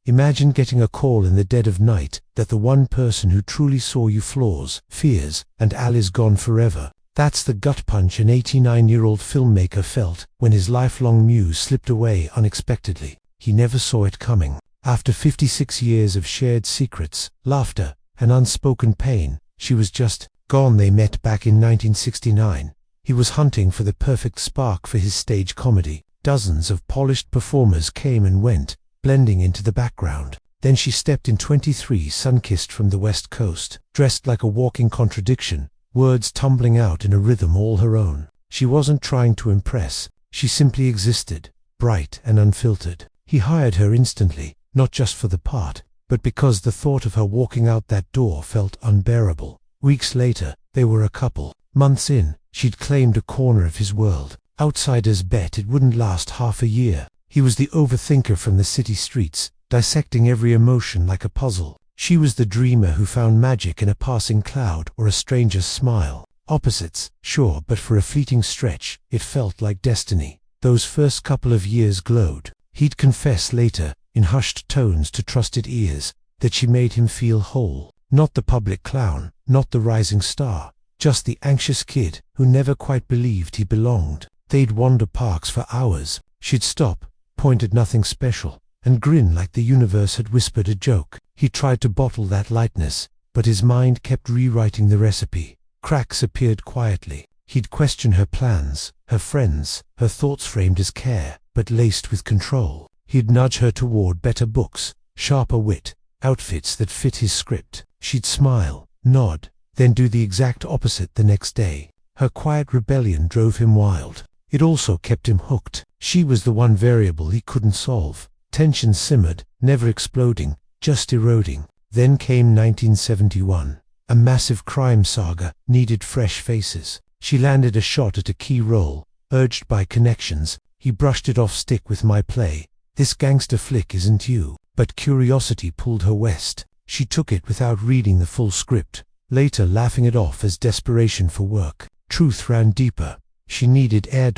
Imagine getting a call in the dead of night that the one person who truly saw your flaws, fears, and all is gone forever. That's the gut punch an 89-year-old filmmaker felt when his lifelong muse slipped away unexpectedly. He never saw it coming. After 56 years of shared secrets, laughter, and unspoken pain, she was just gone. They met back in 1969. He was hunting for the perfect spark for his stage comedy. Dozens of polished performers came and went, blending into the background. Then she stepped in 23, sun-kissed from the West Coast, dressed like a walking contradiction, words tumbling out in a rhythm all her own. She wasn't trying to impress, she simply existed, bright and unfiltered. He hired her instantly, not just for the part, but because the thought of her walking out that door felt unbearable. Weeks later, they were a couple. Months in, she'd claimed a corner of his world. Outsiders bet it wouldn't last half a year. He was the overthinker from the city streets, dissecting every emotion like a puzzle. She was the dreamer who found magic in a passing cloud or a stranger's smile. Opposites, sure, but for a fleeting stretch, it felt like destiny. Those first couple of years glowed. He'd confess later, in hushed tones to trusted ears, that she made him feel whole. Not the public clown, not the rising star, just the anxious kid who never quite believed he belonged. They'd wander parks for hours. She'd stop, point at nothing special, and grin like the universe had whispered a joke. He tried to bottle that lightness, but his mind kept rewriting the recipe. Cracks appeared quietly. He'd question her plans, her friends, her thoughts framed as care, but laced with control. He'd nudge her toward better books, sharper wit, outfits that fit his script. She'd smile, nod, then do the exact opposite the next day. Her quiet rebellion drove him wild. It also kept him hooked. She was the one variable he couldn't solve. Tension simmered, never exploding, just eroding. Then came 1971. A massive crime saga needed fresh faces. She landed a shot at a key role. Urged by connections, he brushed it off. Stick with my play. This gangster flick isn't you. But curiosity pulled her west. She took it without reading the full script, later laughing it off as desperation for work. Truth ran deeper. She needed air.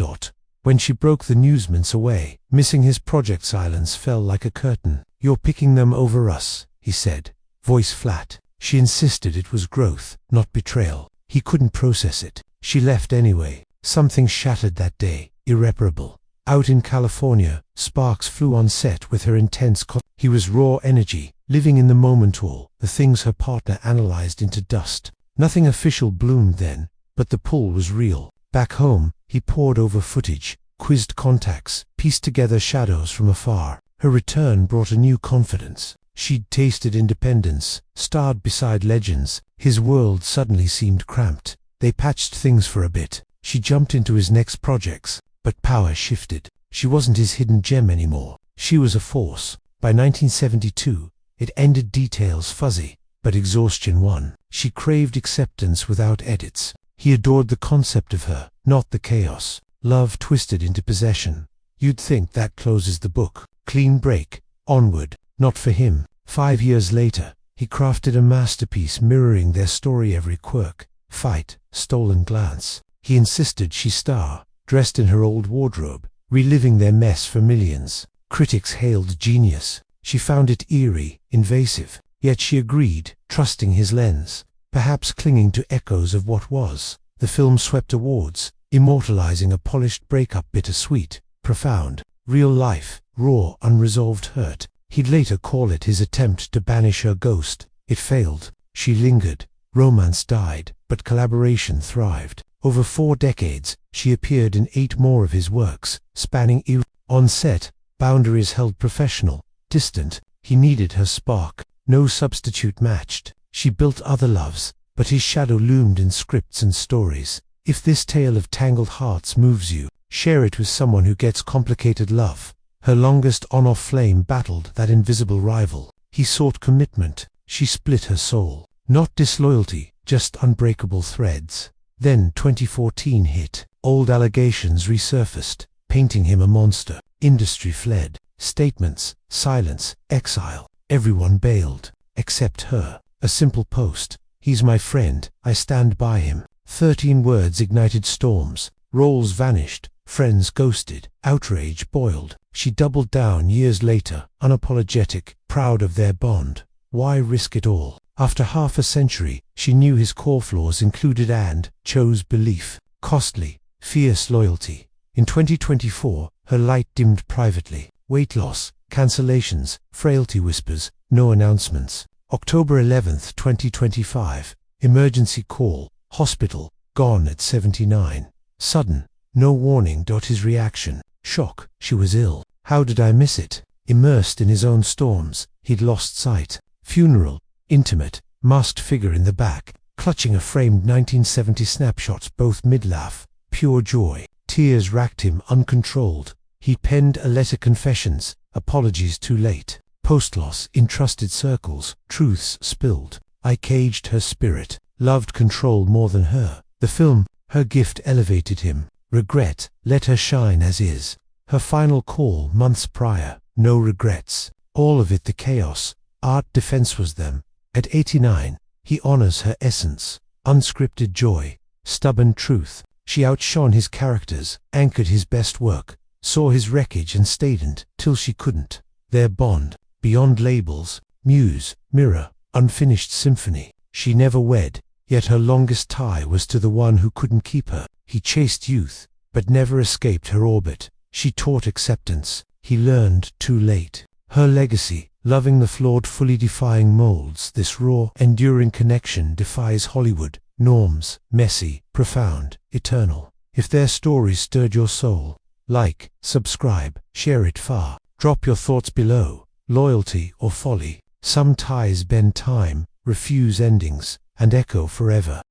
When she broke the newsman's away, missing his project, silence fell like a curtain. You're picking them over us, he said, voice flat. She insisted it was growth, not betrayal. He couldn't process it. She left anyway. Something shattered that day, irreparable. Out in California, sparks flew on set with her intense He was raw energy, living in the moment. All the things her partner analyzed into dust. Nothing official bloomed then, but the pull was real. Back home, he pored over footage, quizzed contacts, pieced together shadows from afar. Her return brought a new confidence. She'd tasted independence, starred beside legends. His world suddenly seemed cramped. They patched things for a bit. She jumped into his next projects, but power shifted. She wasn't his hidden gem anymore. She was a force. By 1972, it ended, details fuzzy, but exhaustion won. She craved acceptance without edits. He adored the concept of her, not the chaos. Love twisted into possession. You'd think that closes the book. Clean break. Onward. Not for him. 5 years later, he crafted a masterpiece mirroring their story, every quirk, fight, stolen glance. He insisted she star, dressed in her old wardrobe, reliving their mess for millions. Critics hailed genius. She found it eerie, invasive, yet she agreed, trusting his lens, perhaps clinging to echoes of what was. The film swept awards, immortalizing a polished breakup, bittersweet, profound, real life, raw, unresolved hurt. He'd later call it his attempt to banish her ghost. It failed. She lingered. Romance died, but collaboration thrived. Over 4 decades, she appeared in 8 more of his works, spanning eras. On set, boundaries held professional, distant. He needed her spark. No substitute matched. She built other loves, but his shadow loomed in scripts and stories. If this tale of tangled hearts moves you, share it with someone who gets complicated love. Her longest on-off flame battled that invisible rival. He sought commitment. She split her soul. Not disloyalty, just unbreakable threads. Then 2014 hit. Old allegations resurfaced, painting him a monster. Industry fled. Statements, silence, exile. Everyone bailed, except her. A simple post. He's my friend, I stand by him. 13 words ignited storms. Roles vanished. Friends ghosted. Outrage boiled. She doubled down years later, unapologetic, proud of their bond. Why risk it all? After half a century, she knew his core flaws included and chose belief. Costly, fierce loyalty. In 2024, her light dimmed privately. Weight loss, cancellations, frailty whispers, no announcements. October 11th, 2025. Emergency call, hospital, gone at 79. Sudden, no warning. His reaction, shock. She was ill. How did I miss it? Immersed in his own storms, he'd lost sight. Funeral, intimate, masked figure in the back, clutching a framed 1970 snapshots, both mid-laugh, pure joy. Tears racked him uncontrolled. He penned a letter, confessions, apologies too late. Post-loss, in trusted circles, truths spilled. I caged her spirit, loved control more than her. The film, her gift, elevated him. Regret, let her shine as is. Her final call months prior, no regrets. All of it the chaos, art defense was them. At 89, he honors her essence. Unscripted joy, stubborn truth. She outshone his characters, anchored his best work, saw his wreckage and stayed till she couldn't. Their bond, beyond labels, muse, mirror, unfinished symphony. She never wed, yet her longest tie was to the one who couldn't keep her. He chased youth, but never escaped her orbit. She taught acceptance, he learned too late. Her legacy, loving the flawed, fully defying molds. This raw, enduring connection defies Hollywood norms, messy, profound, eternal. If their story stirred your soul, like, subscribe, share it far. Drop your thoughts below. Loyalty or folly? Some ties bend time, refuse endings, and echo forever.